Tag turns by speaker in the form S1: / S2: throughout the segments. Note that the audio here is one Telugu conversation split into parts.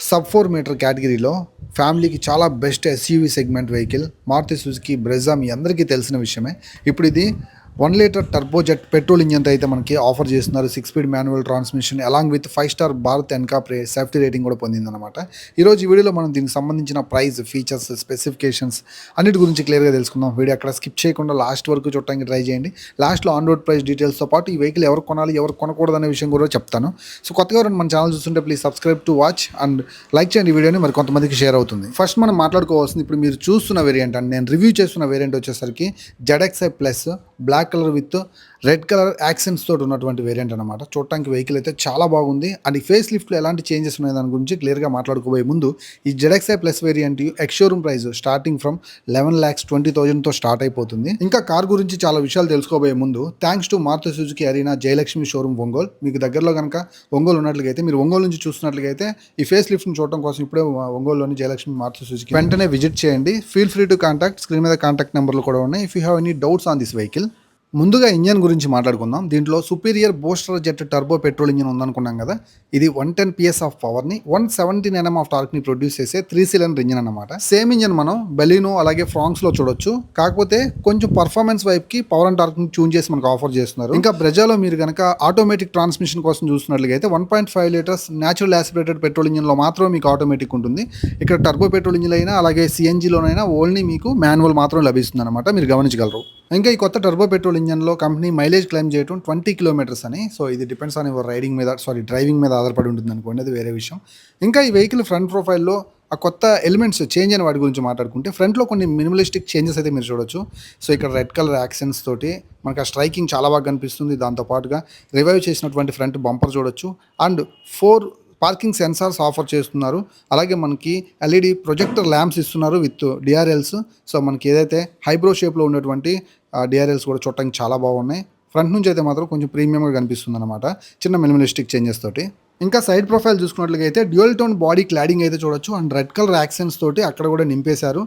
S1: సబ్ 4 మీటర్ కేటగిరీలో ఫ్యామిలీకి చాలా best SUV segment vehicle Maruti Suzuki Brezza మీ అందరికీ తెలిసిన విషయమే. ఇప్పుడు ఇది 1 లీటర్ టర్బోజెట్ పెట్రోల్ ఇంజన్తో అయితే మనకి ఆఫర్ చేస్తున్నారు. 6 speed manual transmission along with 5 star Bharat NCAP safety rating కూడా పొందిందనమాట. ఈరోజు ఈ వీడియోలో మనం దీనికి సంబంధించిన ప్రైస్, ఫీచర్స్, స్పెసిఫికేషన్స్ అన్నిటి గురించి క్లియర్గా తెలుసుకుందాం. వీడియో అక్కడ స్కిప్ చేయకుండా లాస్ట్ వరకు చూడటానికి ట్రై చేయండి. లాస్ట్లో ఆన్ రోడ్ ప్రైస్ డీటెయిల్స్తో పాటు ఈ వెహికల్ ఎవరు కొనాలి, ఎవరు కొనకూడదు అనే విషయం కూడా చెప్తాను. సో కొత్తగా ఎవరైనా మన ఛానల్ చూస్తుంటే please subscribe to watch and like చేయండి. ఈ వీడియోని మరి కొంతమందికి షేర్ అవుతుంది. ఫస్ట్ మనం మాట్లాడుకోవాల్సింది ఇప్పుడు మీరు చూస్తున్న వేరియంట్ అండ్ నేను రివ్యూ చేస్తున్న వేరియంట్ వచ్చేసరికి ZXi plus black colour with red colour accents తోటి ఉన్నటువంటి వేరియంట్ అనమాట. చూడటానికి వెహికల్ అయితే చాలా బాగుంది అండ్ ఈ ఫేస్ లిఫ్ట్లో ఎలాంటి చేంజెస్ ఉన్నాయి దాని గురించి క్లియర్గా మాట్లాడుకోబోయే ముందు ఈ ZXi plus variant ex showroom price starting from 11,20,000తో స్టార్ట్ అయిపోతుంది. ఇంకా కార్ గురించి చాలా విషయాలు తెలుసుకోబోయే ముందు thanks to Maruti Suzuki Arena Jayalakshmi showroom Ongole. మీకు దగ్గరలో కనుక ఒంగోలు ఉన్నట్లయితే, మీరు ఒంగోలు నుంచి చూస్తున్నట్లయితే ఈ ఫేస్ లిఫ్ట్ని చూడటం కోసం ఇప్పుడే ఒంగోలులోని జయలక్ష్మి మారుతి సుజుకి వెంటనే విజిట్ చేయండి. Feel free to contact, screen మీద కాంటాక్ట్ నెంబర్లు కూడా ఉన్నాయి if you have any doubts on this vehicle. ముందుగా ఇంజన్ గురించి మాట్లాడుకుందాం. దీంట్లో superior booster jet turbo petrol engine ఉందనుకున్నాం కదా. ఇది 110 PS ఆఫ్ పవర్ని 117 Nm ఆఫ్ టార్క్ని ప్రొడ్యూస్ చేసే 3 సిలిండర్ ఇంజన్ అనమాట. సేమ్ ఇంజన్ మనం బెలినో అలాగే ఫ్రాంక్స్లో చూడొచ్చు. కాకపోతే కొంచెం పర్ఫార్మెన్స్ వైపుకి పవర్ అండ్ టార్క్ని ట్యూన్ చేసి మనకు ఆఫర్ చేస్తున్నారు. ఇంకా బ్రెజాలో మీరు కనుక ఆటోమేటిక్ ట్రాన్స్మిషన్ కోసం చూస్తున్నట్లయితే 1.5 లీటర్స్ న్యాచురల్ యాస్పిరేటెడ్ పెట్రోల్ ఇంజన్లో మాత్రమే మీకు ఆటోమేటిక్ ఉంటుంది. ఇక్కడ టర్బో పెట్రోల్ ఇంజిన్ అయినా అలాగే CNGలోనైనా ఓన్లీ మీకు మాన్యువల్ మాత్రం లభిస్తుంది అనమాట, మీరు గమనించగలరు. ఇంకా ఈ కొత్త టర్బో పెట్రోల్ ఇంజన్లో కంపెనీ మైలేజ్ క్లైమ్ చేయడం 20 కిలోమీటర్స్ అని. సో ఇది డిపెండ్స్ ఆన్ యువర్ డ్రైవింగ్ మీద ఆధారపడి ఉంటుంది అనుకోండి, అది వేరే విషయం. ఇంకా ఈ వెహికల్ ఫ్రంట్ ప్రొఫైల్లో ఆ కొత్త ఎలిమెంట్స్ చేంజ్ అయిన వాటి గురించి మాట్లాడుకుంటే ఫ్రంట్లో కొన్ని మినిమలిస్టిక్ చేంజెస్ అయితే మీరు చూడొచ్చు. సో ఇక్కడ రెడ్ కలర్ యాక్సెంట్స్ తోటి మనకు ఆ స్ట్రైకింగ్ చాలా బాగా కనిపిస్తుంది. దాంతోపాటుగా రివైవ్ చేసినటువంటి ఫ్రంట్ బంపర్ చూడొచ్చు అండ్ 4 పార్కింగ్ సెన్సార్స్ ఆఫర్ చేస్తున్నారు. అలాగే మనకి LED ప్రొజెక్టర్ ల్యాంప్స్ ఇస్తున్నారు విత్ DRLs. సో మనకి ఏదైతే హైబ్రో షేప్లో ఉన్నటువంటి DRLs కూడా చూడటానికి చాలా బాగున్నాయి. ఫ్రంట్ నుంచి అయితే మాత్రం కొంచెం ప్రీమియంగా కనిపిస్తుంది అనమాట, చిన్న మినిమలిస్టిక్ చేంజెస్ తోటి. ఇంకా సైడ్ ప్రొఫైల్ చూసుకున్నట్లయితే డ్యూయల్ టోన్ బాడీ క్లాడింగ్ అయితే చూడొచ్చు అండ్ రెడ్ కలర్ యాక్సెంట్స్ తోటి అక్కడ కూడా నింపేశారు.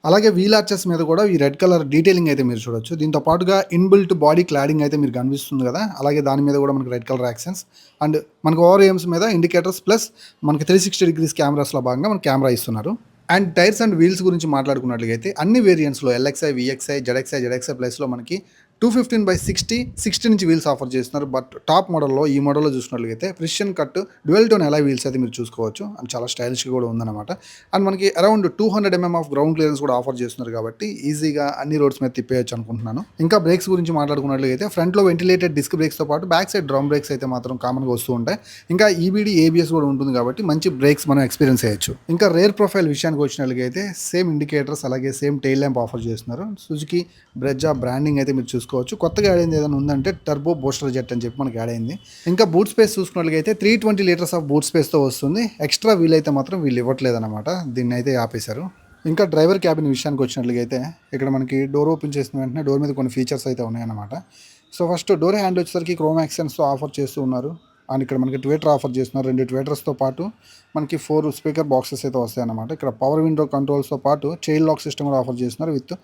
S1: అలాగే వీల్ ఆర్చెస్ మీద కూడా ఈ రెడ్ కలర్ డీటెయిలింగ్ అయితే మీరు చూడొచ్చు. దీంతో పాటుగా ఇన్బిల్ట్ బాడీ క్లాడింగ్ అయితే మీరు కనిపిస్తుంది కదా, అలాగే దాని మీద కూడా మనకి రెడ్ కలర్ యాక్సెంట్స్ అండ్ మనకు ORMs మీద ఇండికేటర్స్ ప్లస్ మనకి 360 degrees కెమెరాస్లో భాగంగా మనకి కెమెరా ఇస్తున్నారు. అండ్ టైర్స్ అండ్ వీల్స్ గురించి మాట్లాడుకున్నట్లయితే అన్ని వేరియంట్స్లో LXi, VXi, ZXi ప్లస్లో మనకి 215/60 నుంచి వీల్స్ ఆఫర్ చేస్తున్నారు. బట్ టాప్ మోడల్లో ఈ మోడల్లో చూసినట్లయితే ప్రిసిషన్ కట్ డ్యూయల్ టోన్ ఎలా వీల్స్ అయితే మీరు చూసుకోవచ్చు అండ్ చాలా స్టైలిష్గా కూడా ఉందన్నమాట. అండ్ మనకి around 200 mm of ground clearance కూడా ఆఫర్ చేస్తున్నారు కాబట్టి ఈజీగా అన్ని రోడ్స్ మీద తిప్పేయచ్చు అనుకుంటున్నాను. ఇంకా బ్రేక్స్ గురించి మాట్లాడుకున్నట్లయితే ఫ్రంట్లో వెంటిలేటెడ్ డిస్క్ బ్రేక్స్తో పాటు బ్యాక్ సైడ్ డ్రమ్ బ్రేక్స్ అయితే మాత్రం కామన్గా వస్తూ ఉంటాయి. ఇంకా EBD ABS కూడా ఉంటుంది కాబట్టి మంచి బ్రేక్స్ మనం ఎక్స్పీరియన్స్ చేయొచ్చు. ఇంకా రేర్ ప్రొఫైల్ విషయానికి వచ్చినట్లయితే సేమ్ ఇండికేటర్స్ అలాగే సేమ్ టైల్ ల్యాంప్ ఆఫర్ చేస్తున్నారు. సుజుకి బ్రెజా బ్రాండింగ్ అయితే మీరు చూసుకోవచ్చు. కొత్తగా యాడ్ అయింది ఏదైనా ఉందంటే టర్బో బూస్టర్ జెట్ అని చెప్పి మనకి యాడ్ అయింది. ఇంకా బూట్ స్పేస్ చూసుకున్నట్లయితే 320 లీటర్స్ ఆఫ్ బూట్ స్పేస్తో వస్తుంది. ఎక్స్ట్రా వీల్ అయితే మాత్రం వీళ్ళు ఇవ్వట్లేదు అనమాట, దీన్ని అయితే ఆపేశారు. ఇంకా డ్రైవర్ క్యాబిన్ విషయానికి వచ్చినట్లయితే ఇక్కడ మనకి డోర్ ఓపెన్ చేసిన వెంటనే డోర్ మీద కొన్ని ఫీచర్స్ అయితే ఉన్నాయన్నమాట. సో ఫస్ట్ డోర్ హ్యాండ్ వచ్చేసరికి క్రోమ్ యాక్సెంట్స్తో ఆఫర్ చేస్తూ ఉన్నారు అండ్ ఇక్కడ మనకి ట్వేటర్ ఆఫర్ చేస్తున్నారు. 2 ట్వేటర్స్తో పాటు మనకి 4 స్పీకర్ బాక్సెస్ అయితే వస్తాయి అన్నమాట. ఇక్కడ పవర్ విండో కంట్రోల్స్తో పాటు చైల్డ్ లాక్ సిస్టమ్ కూడా ఆఫర్ చేస్తున్నారు విత్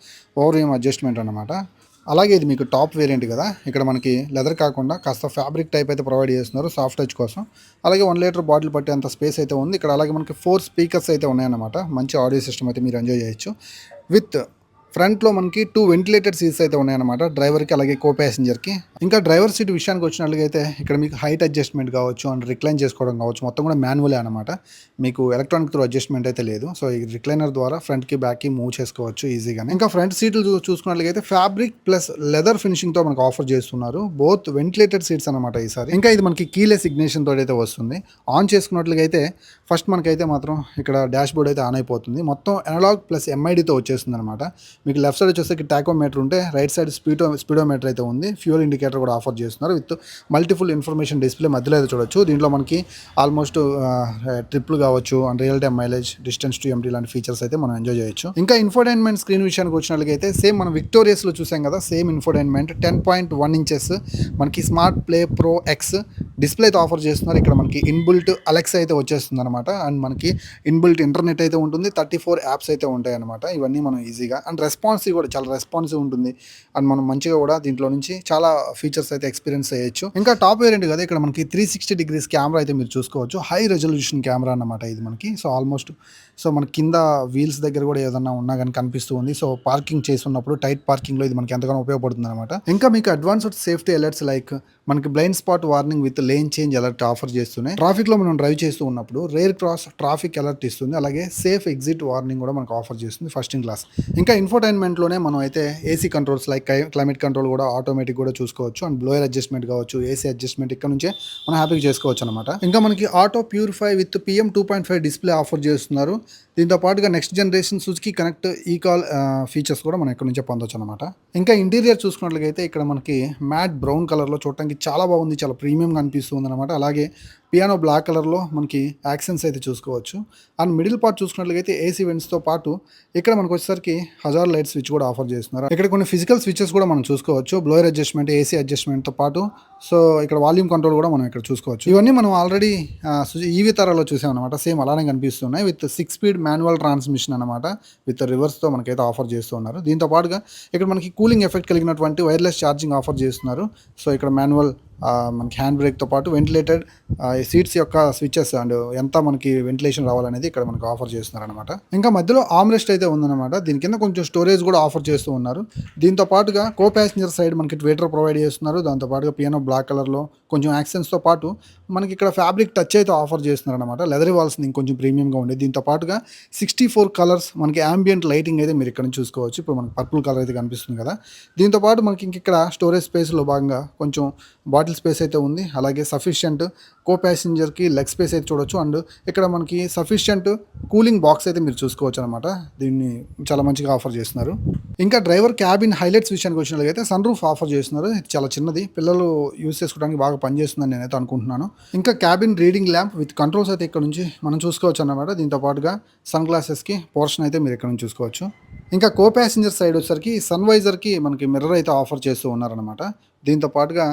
S1: ORM అడ్జస్ట్మెంట్ అనమాట. అలాగే ఇది మీకు టాప్ వేరియంట్ కదా, ఇక్కడ మనకి లెదర్ కాకుండా కాస్త ఫ్యాబ్రిక్ టైప్ అయితే ప్రొవైడ్ చేస్తున్నారు సాఫ్ట్ టచ్ కోసం. అలాగే 1 లీటర్ బాటిల్ పట్టే అంత స్పేస్ అయితే ఉంది ఇక్కడ. అలాగే మనకి 4 స్పీకర్స్ అయితే ఉన్నాయన్నమాట. మంచి ఆడియో సిస్టమ్ అయితే మీరు ఎంజాయ్ చేయొచ్చు. విత్ ఫ్రంట్లో మనకి 2 వెంటిలేటెడ్ సీట్స్ అయితే ఉన్నాయన్నమాట, డ్రైవర్కి అలాగే కో ప్యాసింజర్కి. ఇంకా డ్రైవర్ సీట్ విషయానికి వచ్చినట్లయితే ఇక్కడ మీకు హైట్ అడ్జస్ట్మెంట్ కావచ్చు అండ్ రిక్లైన్ చేసుకోవడం కావచ్చు మొత్తం కూడా మాన్యువలే అనమాట, మీకు ఎలక్ట్రానిక్ త్రూ అడ్జస్ట్మెంట్ అయితే లేదు. సో ఈ రిక్లైనర్ ద్వారా ఫ్రంట్కి బ్యాక్కి మూవ్ చేసుకోవచ్చు ఈజీగానే. ఇంకా ఫ్రంట్ సీట్లు చూసుకున్నట్లయితే ఫ్యాబ్రిక్ ప్లస్ లెదర్ ఫినిషింగ్తో మనకు ఆఫర్ చేస్తున్నారు. బోత్ వెంటిలేటెడ్ సీట్స్ అనమాట ఈసారి. ఇంకా ఇది మనకి కీలెస్ ఇగ్నిషన్ తోటి అయితే వస్తుంది. ఆన్ చేసుకున్నట్లయితే ఫస్ట్ మనకైతే మాత్రం ఇక్కడ డాష్ బోర్డ్ అయితే ఆన్ అయిపోతుంది. మొత్తం అనలాగ్ ప్లస్ MIDతో వచ్చేస్తుంది అనమాట. మీకు లెఫ్ట్ సైడ్ వచ్చేసరికి టాకోమీటర్ ఉంటే రైట్ సైడ్ స్పీడోమీటర్ అయితే ఉంది. ఫ్యూయల్ ఇండికేటర్ కూడా ఆఫర్ చేస్తున్నారు విత్ మల్టిపుల్ ఇన్ఫర్మేషన్ డిస్ప్లే మధ్యలో అయితే చూడొచ్చు. దీంట్లో మనకి ఆల్మోస్ట్ ట్రిప్లు కావచ్చు and real time mileage, distance to empty లాంటి ఫీచర్స్ అయితే మనం ఎంజాయ్ చేయొచ్చు. ఇంకా ఇన్ఫోటైన్మెంట్ స్క్రీన్ విషయానికి వచ్చినట్లయితే సేమ్ మనం విక్టోరియస్లో చూసాం కదా, సేమ్ ఇన్ఫోటైన్మెంట్ 10.1 inches మనకి smart play pro X display అయితే ఆఫర్ చేస్తున్నారు. ఇక్కడ మనకి ఇన్బిల్ట్ అలెక్సా అయితే వచ్చేస్తుంది అనమాట అండ్ మనకి ఇన్బిల్ట్ ఇంటర్నెట్ అయితే ఉంటుంది. 34 యాప్స్ అయితే ఉంటాయి అనమాట. ఇవన్నీ మనం ఈజీగా అండ్ రెస్పాన్సివ్ కూడా చాలా రెస్పాన్సివ్ ఉంటుంది. అండ్ మనం మంచిగా కూడా దీంట్లో నుంచి చాలా ఫీచర్స్ అయితే ఎక్స్పీరియన్స్ చేయొచ్చు. ఇంకా టాప్ వేరియంట్ కదా, ఇక్కడ మనకి 360 డిగ్రీస్ కెమెరా అయితే మీరు చూసుకోవచ్చు. హై రెజల్యూషన్ కెమెరా అన్నమాట ఇది మనకి. సో ఆల్మోస్ట్ సో మన కింద వీల్స్ దగ్గర కూడా ఏదన్నా ఉన్నా కానీ కనిపిస్తూ ఉంది. సో పార్కింగ్ చేస్తున్నప్పుడు టైట్ పార్కింగ్లో ఇది మనకి ఎంతగానో ఉపయోగపడుతుంది అనమాట. ఇంకా మీకు అడ్వాన్స్డ్ సేఫ్టీ అలర్ట్స్ లైక్ మనకి blind spot warning with lane change alert offer చేస్తున్నాయి. ట్రాఫిక్ లో మనం డ్రైవ్ చేస్తూ ఉన్నప్పుడు రేర్ క్రాస్ ట్రాఫిక్ అలర్ట్ ఇస్తుంది. అలాగే సేఫ్ ఎగ్జిట్ వార్నింగ్ కూడా మనకు ఆఫర్ చేస్తుంది ఫస్ట్ ఇన్ క్లాస్. ఇంకా ఇన్ఫోటైన్మెంట్ లోనే మనం అయితే AC controls like climate control కూడా ఆటోమేటిక్ కూడా చూసుకోవచ్చు. అండ్ బ్లోయర్ అడ్జస్ట్మెంట్ కావచ్చు, ఏసీ అడ్జస్ట్మెంట్ ఇక్కడ నుంచే మనం హ్యాపీగా చేసుకోవచ్చు అనమాట. ఇంకా మనకి auto purify with PM 2.5 display offer చేస్తున్నారు. దీంతో పాటుగా నెక్స్ట్ జనరేషన్ సుజుకి కనెక్ట్ ఈ కాల్ ఫీచర్స్ కూడా మనం ఇక్కడ నుంచే పొందొచ్చు అనమాట. ఇంకా ఇంటీరియర్ చూసుకున్నట్లయితే ఇక్కడ మనకి మ్యాట్ బ్రౌన్ కలర్లో చూడటానికి చాలా బాగుంది, చాలా ప్రీమియంగా అనిపిస్తుంది అనమాట. అలాగే పియానో బ్లాక్ కలర్లో మనకి యాక్సెంట్స్ అయితే చూసుకోవచ్చు. అండ్ మిడిల్ పార్ట్ చూసుకున్నట్లయితే ఏసీ వెంట్స్తో పాటు ఇక్కడ మనకు వచ్చేసరికి హజార్ లైట్ స్విచ్ కూడా ఆఫర్ చేస్తున్నారు. ఇక్కడ కొన్ని ఫిజికల్ స్విచెస్ కూడా మనం చూసుకోవచ్చు. బ్లోయర్ అడ్జస్ట్మెంట్, ఏసీ అడ్జస్ట్మెంట్తో పాటు సో ఇక్కడ వాల్యూమ్ కంట్రోల్ కూడా మనం ఇక్కడ చూసుకోవచ్చు. ఇవన్నీ మనం ఆల్రెడీ ఈవీ తరాలో చూసాం అనమాట. సేమ్ అలానే కనిపిస్తున్నాయి. విత్ 6 స్పీడ్ మాన్యువల్ ట్రాన్స్మిషన్ అనమాట. విత్ రివర్స్తో మనకైతే ఆఫర్ చేస్తున్నారు. దీంతో పాటుగా ఇక్కడ మనకి కూలింగ్ ఎఫెక్ట్ కలిగినటువంటి వైర్లెస్ ఛార్జింగ్ ఆఫర్ చేస్తున్నారు. సో ఇక్కడ మాన్యువల్ మనకి హ్యాండ్ బ్రేక్తో పాటు వెంటిలేటెడ్ సీట్స్ యొక్క స్విచెస్ అండ్ ఎంత మనకి వెంటిలేషన్ రావాలనేది ఇక్కడ మనకు ఆఫర్ చేస్తున్నారు అనమాట. ఇంకా మధ్యలో ఆమ్రెస్ట్ అయితే ఉందన్నమాట. దీని కింద కొంచెం స్టోరేజ్ కూడా ఆఫర్ చేస్తూ ఉన్నారు. దీంతో పాటుగా కో ప్యాసింజర్ సైడ్ మనకి ట్వేటర్ ప్రొవైడ్ చేస్తున్నారు. దాంతో పాటుగా పియానో బ్లాక్ కలర్లో కొంచెం యాక్సెంట్స్తో పాటు మనకి ఇక్కడ ఫ్యాబ్రిక్ టచ్ అయితే ఆఫర్ చేస్తున్నారు అనమాట. లెదర్ ఇవ్వాల్సింది ఇంకొంచెం ప్రీమియంగా ఉండేది. దీంతో పాటుగా 64 కలర్స్ మనకి యాంబియంట్ లైటింగ్ అయితే మీరు ఇక్కడ నుంచి చూసుకోవచ్చు. ఇప్పుడు మనకి పర్పుల్ కలర్ అయితే కనిపిస్తుంది కదా. దీంతో పాటు మనకి ఇక్కడ స్టోరేజ్ స్పేస్లో భాగంగా కొంచెం బాటిల్ స్పేస్ అయితే ఉంది. అలాగే సఫిషియంట్ కో ప్యాసింజర్కి లెగ్ స్పేస్ అయితే చూడొచ్చు. అండ్ ఇక్కడ మనకి సఫిషియంట్ కూలింగ్ బాక్స్ అయితే మీరు చూసుకోవచ్చు అనమాట. దీన్ని చాలా మంచిగా ఆఫర్ చేస్తున్నారు. ఇంకా డ్రైవర్ క్యాబిన్ హైలైట్స్ విషయానికి వచ్చినట్లయితే సన్ రూఫ్ ఆఫర్ చేస్తున్నారు. ఇది చాలా చిన్నది, పిల్లలు యూస్ చేసుకోవడానికి బాగా పనిచేస్తుందని నేనైతే అనుకుంటున్నాను. ఇంకా cabin reading lamp with controls అయితే ఇక్కడ నుంచి మనం చూసుకోవచ్చు అన్నమాట. దీంతో పాటుగా సన్ గ్లాసెస్కి పోర్షన్ అయితే మీరు ఇక్కడ నుంచి చూసుకోవచ్చు. ఇంకా కో ప్యాసింజర్ సైడ్ వచ్చేసరికి సన్ వైజర్కి మనకి మిర్రర్ అయితే ఆఫర్ చేస్తూ ఉన్నారనమాట. దీంతో పాటుగా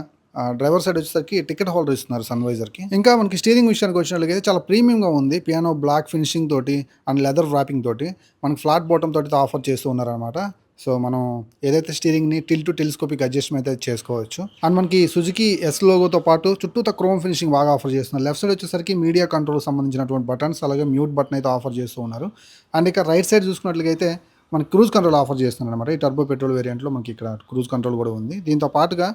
S1: డ్రైవర్ సైడ్ వచ్చేసరికి టికెట్ హోల్డర్ ఇస్తున్నారు సన్ వైజర్కి. ఇంకా మనకి స్టీరింగ్ విషయానికి వచ్చినట్లయితే చాలా ప్రీమియంగా ఉంది. పియానో బ్లాక్ ఫినిషింగ్ తోటి అండ్ లెదర్ ర్యాపింగ్ తోటి మనకి ఫ్లాట్ బాటమ్ తోటి ఆఫర్ చేస్తూ ఉన్నారనమాట. సో మనం ఏదైతే స్టీరింగ్ని టిల్ టు టెలిస్కోపిక్ అడ్జస్ట్మెంట్ అయితే చేసుకోవచ్చు. అండ్ మనకి సుజుకి ఎస్ లోగోతో పాటు చుట్టూత క్రోమ్ ఫినిషింగ్ బాగా ఆఫర్ చేస్తున్నారు. లెఫ్ట్ సైడ్ వచ్చేసరికి మీడియా కంట్రోల్ సంబంధించినటువంటి బటన్స్, అలాగే మ్యూట్ బటన్ అయితే ఆఫర్ చేస్తూ ఉన్నారు. అండ్ ఇక రైట్ సైడ్ చూసుకున్నట్లయితే మనకి క్రూజ్ కంట్రోల్ ఆఫర్ చేస్తున్నారు అనమాట. ఈ టర్బో పెట్రోల్ వేరియంట్లో మనకి ఇక్కడ క్రూజ్ కంట్రోల్ కూడా ఉంది. దీంతో పాటుగా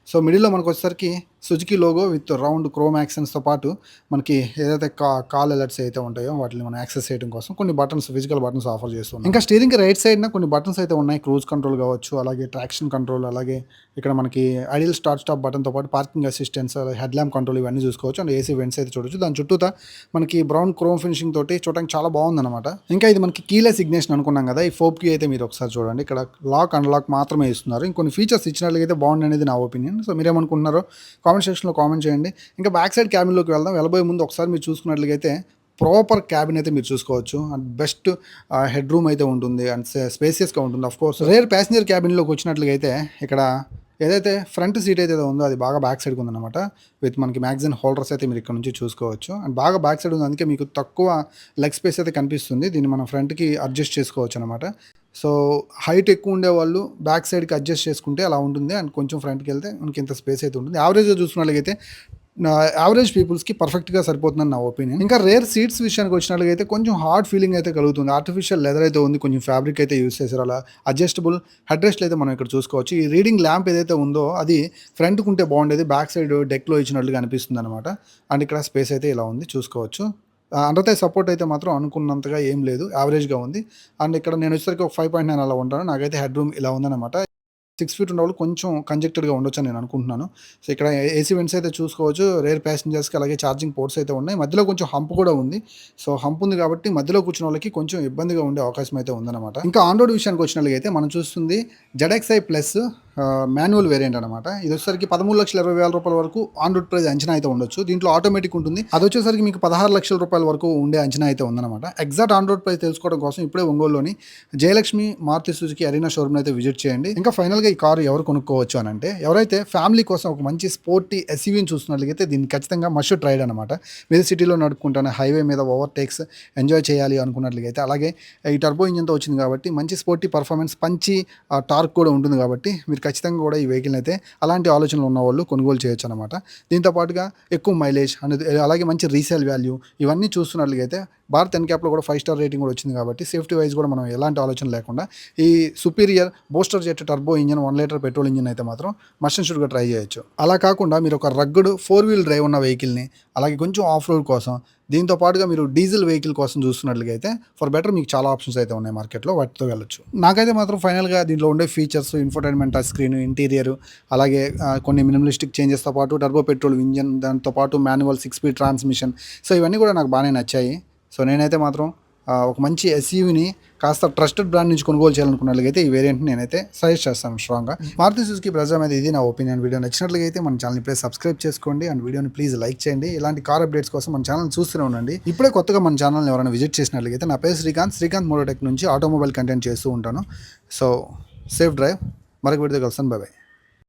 S1: సో మిడిల్లో మనకు వచ్చేసరికి Suzuki logo with round chrome యాక్సెంట్స్తో పాటు మనకి ఏదైతే కాల్ అలర్ట్స్ అయితే ఉంటాయో వాటిని మనం యాక్సెస్ చేయడం కోసం కొన్ని బటన్స్, ఫిజికల్ బటన్స్ ఆఫర్ చేస్తున్నాం. ఇంకా స్టీరింగ్ రైట్ సైడ్న కొన్ని బటన్స్ అయితే ఉన్నాయి. క్రూజ్ కంట్రోల్ కావచ్చు, అలాగే ట్రాక్షన్ కంట్రోల్, అలాగే ఇక్కడ మనకి ఐడియల్ స్టార్ట్ స్టాప్ బటన్తో పాటు parking assistance, head lamp control ఇవన్నీ చూసుకోవచ్చు. అండ్ ఏసీ వెంట్స్ అయితే చూడొచ్చు. దాని చుట్టూతా మనకి బ్రౌన్ క్రోమ్ ఫినిషింగ్ తోటి చూడడానికి చాలా బాగుందన్నమాట. ఇంకా ఇది మనకి కీలెస్ ఇగ్నిషన్ అనుకున్నాం కదా, ఈ ఫోప్ కీ అయితే మీరు ఒకసారి చూడండి. ఇక్కడ లాక్ అన్లాక్ మాత్రమే ఇస్తున్నారు. ఇంకొన్ని ఫీచర్స్ ఇచ్చినట్లయితే బాగుంది అనేది నా ఒపీనియన్. సో మీరేమనుకుంటున్నారో కామెంట్ సెక్షన్లో కామెంట్ చేయండి. ఇంకా బ్యాక్ సైడ్ క్యాబిన్లోకి వెళ్ళబోయే ముందు ఒకసారి మీరు చూసుకున్నట్లయితే ప్రాపర్ క్యాబిన్ అయితే మీరు చూసుకోవచ్చు. అండ్ బెస్ట్ హెడ్ రూమ్ అయితే ఉంటుంది అండ్ స్పేసియస్గా ఉంటుంది. ఆఫ్ కోర్స్ రేర్ ప్యాసింజర్ క్యాబిన్లోకి వచ్చినట్లయితే ఇక్కడ ఏదైతే ఫ్రంట్ సీట్ అయితే ఉందో అది బాగా బ్యాక్ సైడ్కి ఉందన్నమాట. విత్ మనకి మ్యాగజైన్ హోల్డర్స్ అయితే మీరు ఇక్కడ నుంచి చూసుకోవచ్చు. అండ్ బాగా బ్యాక్ సైడ్ ఉంది, అందుకే మీకు తక్కువ లెగ్ స్పేస్ అయితే కనిపిస్తుంది. దీన్ని మనం ఫ్రంట్కి అడ్జస్ట్ చేసుకోవచ్చు అనమాట. సో హైట్ ఎక్కువ ఉండే వాళ్ళు బ్యాక్ సైడ్కి అడ్జస్ట్ చేసుకుంటే అలా ఉంటుంది. అండ్ కొంచెం ఫ్రంట్కి వెళ్తే మనకి ఇంత స్పేస్ అయితే ఉంటుంది. యావరేజ్గా చూసుకున్నట్లయితే యావరేజ్ పీపుల్స్కి పర్ఫెక్ట్గా సరిపోతుందని నా ఒపీనియన్. ఇంకా రేర్ సీట్స్ విషయానికి వచ్చినట్లయితే కొంచెం హార్డ్ ఫీలింగ్ అయితే కలుగుతుంది. ఆర్టిఫిషియల్ లెదర్ అయితే ఉంది, కొంచెం ఫ్యాబ్రిక్ అయితే యూస్ చేశారు. అలా అడ్జస్టబుల్ హెడ్ రెస్ట్లు అయితే మనం ఇక్కడ చూసుకోవచ్చు. ఈ రీడింగ్ ల్యాంప్ ఏదైతే ఉందో అది ఫ్రంట్కి ఉంటే బాగుండేది, బ్యాక్ సైడ్ డెక్లో ఇచ్చినట్లుగా అనిపిస్తుంది అనమాట. అండ్ ఇక్కడ స్పేస్ అయితే ఇలా ఉంది చూసుకోవచ్చు. అండర్ థై సపోర్ట్ అయితే మాత్రం అనుకున్నంతగా ఏం లేదు, యావరేజ్గా ఉంది. అండ్ ఇక్కడ నేను వచ్చేసరికి ఒక 5.9 అలా ఉంటాను. నాకైతే హెడ్ రూమ్ ఇలా ఉందన్నమాట. 6 ఫీట్ ఉన్న వాళ్ళు కొంచెం కంజెక్టెడ్గా ఉండొచ్చు అని నేను అనుకుంటున్నాను. సో ఇక్కడ ఏసీ వెంట్స్ అయితే చూసుకోవచ్చు. రేర్ ప్యాసింజర్స్కి అలాగే ఛార్జింగ్ పోర్ట్స్ అయితే ఉన్నాయి. మధ్యలో కొంచెం హంప్ కూడా ఉంది. సో హంప్ ఉంది కాబట్టి మధ్యలో కూర్చున్న వాళ్ళకి కొంచెం ఇబ్బందిగా ఉండే అవకాశం అయితే ఉందన్నమాట. ఇంకా ఆన్ రోడ్ విషయానికి వచ్చినట్లయితే మనం చూస్తుంది ZXi ప్లస్ మాన్యువల్ వేరియంట్ అనమాట. ఇది వచ్చేసరికి 13,20,000 రూపాయల వరకు ఆన్ రోడ్ ప్రైస్ అంచనా అయితే ఉండొచ్చు. దీంట్లో ఆటోమేటిక్ ఉంటుంది. అది వచ్చేసరికి మీకు 16 లక్షల రూపాయల వరకు ఉండే అంచనా అయితే ఉందన్నమాట. ఎగ్జాక్ట్ ఆన్ రోడ్ ప్రైస్ తెలుసుకోవడం కోసం ఇప్పుడే ఒంగోలులోని Jayalakshmi Maruti Suzuki Arena showroom అయితే విజిట్ చేయండి. ఇంకా ఫైనల్గా ఈ కారు ఎవరు కొనుక్కోవచ్చు అని అంటే, ఎవరైతే ఫ్యామిలీ కోసం ఒక మంచి స్పోర్టీ ఎస్యూవీని చూస్తున్నట్లయితే దీన్ని ఖచ్చితంగా మస్ట్ ట్రైడ్ అనమాట. మీరు సిటీలో నడుపుకుంటానే హైవే మీద ఓవర్టేక్స్ ఎంజాయ్ చేయాలి అనుకున్నట్లయితే, అలాగే ఈ టర్బో ఇంజిన్తో వచ్చింది కాబట్టి మంచి స్పోర్టీ పర్ఫార్మెన్స్, పంచి టార్క్ కూడా ఉంటుంది కాబట్టి మీరు ఖచ్చితంగా కూడా ఈ వెహికల్ అయితే అలాంటి ఆలోచనలు ఉన్న వాళ్ళు కొనుగోలు చేయొచ్చు అనమాట. దీంతో పాటుగా ఎక్కువ మైలేజ్ అనేది, అలాగే మంచి రీసేల్ వాల్యూ, ఇవన్నీ చూస్తున్నట్లయితే భారత్ ఎన్క్యాప్లో కూడా 5 స్టార్ రేటింగ్ కూడా వచ్చింది కాబట్టి సేఫ్టీ వైజ్ కూడా మనం ఎలాంటి ఆలోచన లేకుండా ఈ superior booster jet turbo engine 1 litre petrol engine అయితే మాత్రం మస్ట్ అండ్ షుడ్గా ట్రై చేయొచ్చు. అలా కాకుండా మీరు ఒక రగ్గుడ్ 4 వీల్ డ్రైవ్ ఉన్న వెహికల్ని, అలాగే కొంచెం ఆఫ్ రోడ్ కోసం, దీంతో పాటుగా మీరు డీజిల్ వెహికల్ కోసం చూస్తున్నట్లయితే ఫర్ బెటర్ మీకు చాలా ఆప్షన్స్ అయితే ఉన్నాయి మార్కెట్లో, వాటితో వెళ్ళొచ్చు. నాకైతే మాత్రం ఫైనల్గా దీంట్లో ఉండే features, infotainment touch screen, interior, అలాగే కొన్ని మినిమలిస్టిక్ చేంజెస్తో పాటు టర్బో పెట్రోల్ ఇంజిన్, దాంతో పాటు మాన్యువల్ 6 స్పీడ్ ట్రాన్స్మిషన్, సో ఇవన్నీ కూడా నాకు బాగానే నచ్చాయి. సో నేనైతే మాత్రం ఒక మంచి ఎస్యూవీని కాస్త ట్రస్టెడ్ బ్రాండ్ నుంచి కొనుగోలు చేయాలనుకున్నట్లయితే ఈ వేరియంట్ని నేనైతే సజెస్ట్ చేస్తాను స్ట్రాంగ్గా. మారుతి సుజుకి బ్రెజా మీద ఇది నా ఒపీనియన్. వీడియో నచ్చినట్లయితే మన ఛానల్ని ప్లీజ్ సబ్స్క్రైబ్ చేసుకోండి అండ్ వీడియోని ప్లీజ్ లైక్ చేయండి. ఇలాంటి కార్ అప్డేట్స్ కోసం మన ఛానల్ చూస్తూనే ఉండండి. ఇప్పుడే కొత్తగా మన ఛానల్ని ఎవరైనా విజిట్ చేసినట్లయితే, నా పేరు శ్రీకాంత్ మోటోటెక్ నుంచి ఆటోమొబైల్ కంటెంట్ చేస్తూ ఉంటాను. సో సేఫ్ డ్రైవ్, మరొక వీడియో కలుస్తాను. బాయ్.